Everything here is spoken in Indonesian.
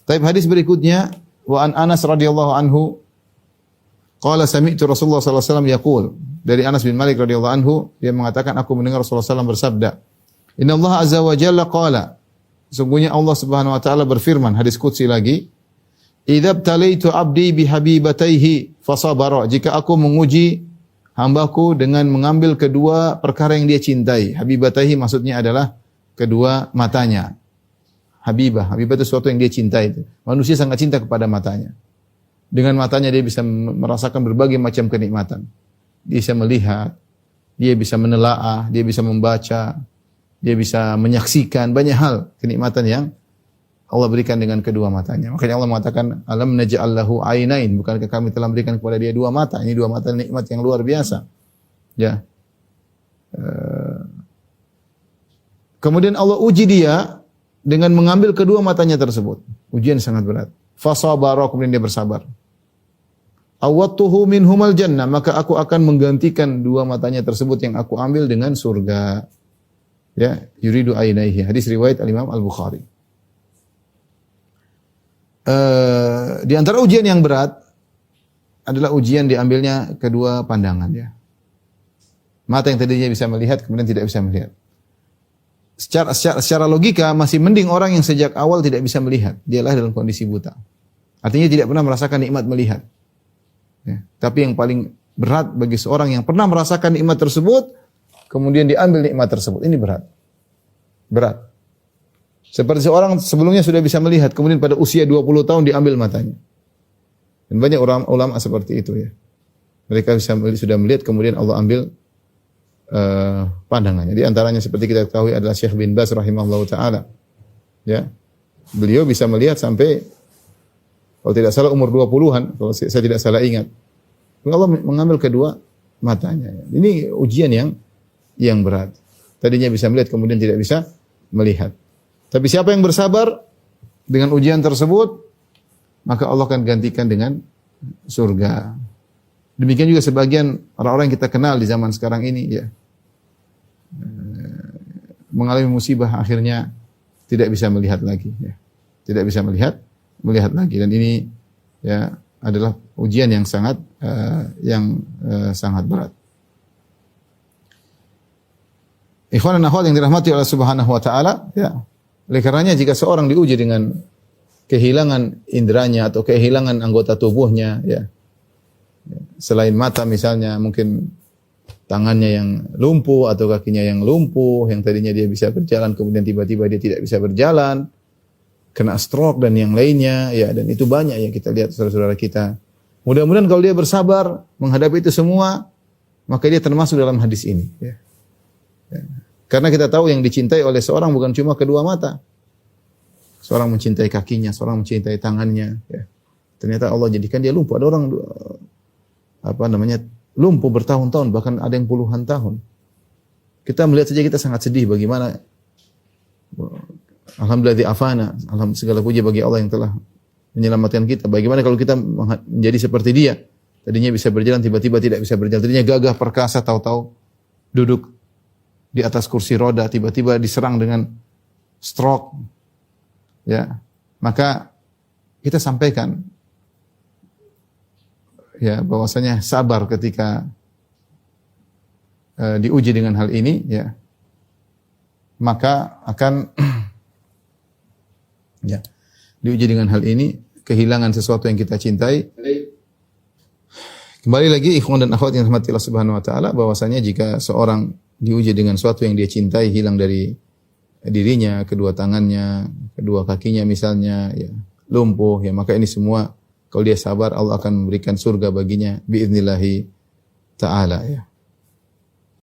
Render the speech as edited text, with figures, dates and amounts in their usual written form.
Tapi hadis berikutnya, wa an Anas radhiyallahu anhu qala sami'tu Rasulullah sallallahu alaihi wasallam yaqul. Dari Anas bin Malik radhiyallahu anhu, dia mengatakan aku mendengar Rasulullah SAW bersabda, "Inna Allah azza wa jalla qala." Sungguhnya Allah Subhanahu wa taala berfirman, hadis qudsi lagi, "Idza btalaitu 'abdi bihabibataihi fasabara." Jika aku menguji hambaku dengan mengambil kedua perkara yang dia cintai. Habibataihi maksudnya adalah kedua matanya. Habibah itu sesuatu yang dia cintai. Manusia sangat cinta kepada matanya. Dengan matanya dia bisa merasakan berbagai macam kenikmatan. Dia bisa melihat, dia bisa menelaah, dia bisa membaca, dia bisa menyaksikan banyak hal kenikmatan yang Allah berikan dengan kedua matanya. Makanya Allah mengatakan, "Alam naj'al lahu 'ainain." Bukankah kami telah berikan kepada dia dua mata? Ini dua mata nikmat yang luar biasa. Ya. Kemudian Allah uji dia dengan mengambil kedua matanya tersebut. Ujian sangat berat. Fasabara, kemudian dia bersabar. Awattuhu minhumal jannah, maka aku akan menggantikan dua matanya tersebut yang aku ambil dengan surga. Ya, yuridu ainaihi. Hadis riwayat Al-Imam Al-Bukhari. Di antara ujian yang berat adalah ujian diambilnya kedua pandangan, ya. Mata yang tadinya bisa melihat kemudian tidak bisa melihat. Secara logika masih mending orang yang sejak awal tidak bisa melihat, dia lahir dalam kondisi buta. Artinya tidak pernah merasakan nikmat melihat. Ya. Tapi yang paling berat bagi seorang yang pernah merasakan nikmat tersebut, kemudian diambil nikmat tersebut, ini berat. Berat. Seperti seorang sebelumnya sudah bisa melihat, kemudian pada usia 20 tahun diambil matanya. Dan banyak ulama seperti itu, ya. Mereka sudah melihat, kemudian Allah ambil pandangannya. Di antaranya seperti kita ketahui adalah Syekh bin Baz rahimahullah ta'ala. Ya. Beliau bisa melihat sampai, kalau tidak salah umur 20-an, kalau saya tidak salah ingat. Allah mengambil kedua matanya. Ini ujian yang berat. Tadinya bisa melihat, kemudian tidak bisa melihat. Tapi siapa yang bersabar dengan ujian tersebut, maka Allah akan gantikan dengan surga. Demikian juga sebagian orang-orang yang kita kenal di zaman sekarang ini, ya, mengalami musibah akhirnya tidak bisa melihat lagi, ya. Tidak bisa melihat lagi, dan ini, ya, adalah ujian yang sangat sangat berat. Ikhwan dan akhwat yang dirahmati Allah Subhanahu wa taala, ya. Oleh karenanya jika seorang diuji dengan kehilangan inderanya atau kehilangan anggota tubuhnya, ya, selain mata misalnya, mungkin tangannya yang lumpuh atau kakinya yang lumpuh, yang tadinya dia bisa berjalan kemudian tiba-tiba dia tidak bisa berjalan, kena stroke dan yang lainnya, ya, dan itu banyak yang kita lihat saudara-saudara kita. Mudah-mudahan kalau dia bersabar menghadapi itu semua, maka dia termasuk dalam hadis ini, ya. Ya. Karena kita tahu yang dicintai oleh seorang bukan cuma kedua mata. Seorang mencintai kakinya, seorang mencintai tangannya, ya. Ternyata Allah jadikan dia lumpuh. Ada orang lumpuh bertahun-tahun, bahkan ada yang puluhan tahun. Kita melihat saja kita sangat sedih bagaimana, alhamdulillah di'afana, alhamdulillah segala puji bagi Allah yang telah menyelamatkan kita. Bagaimana kalau kita menjadi seperti dia? Tadinya bisa berjalan, tiba-tiba tidak bisa berjalan. Tadinya gagah perkasa, tahu-tahu duduk di atas kursi roda, tiba-tiba diserang dengan stroke. Ya, maka kita sampaikan, ya, bahwasanya sabar ketika diuji dengan hal ini, ya, maka akan ya, diuji dengan hal ini, kehilangan sesuatu yang kita cintai. Kembali lagi ikhwan dan akhwat yang dirahmati Allah Subhanahu wa taala, bahwasanya jika seorang diuji dengan sesuatu yang dia cintai hilang dari dirinya, kedua tangannya, kedua kakinya misalnya, ya, lumpuh, ya, maka ini semua kalau dia sabar Allah akan memberikan surga baginya biidznillahi ta'ala, ya.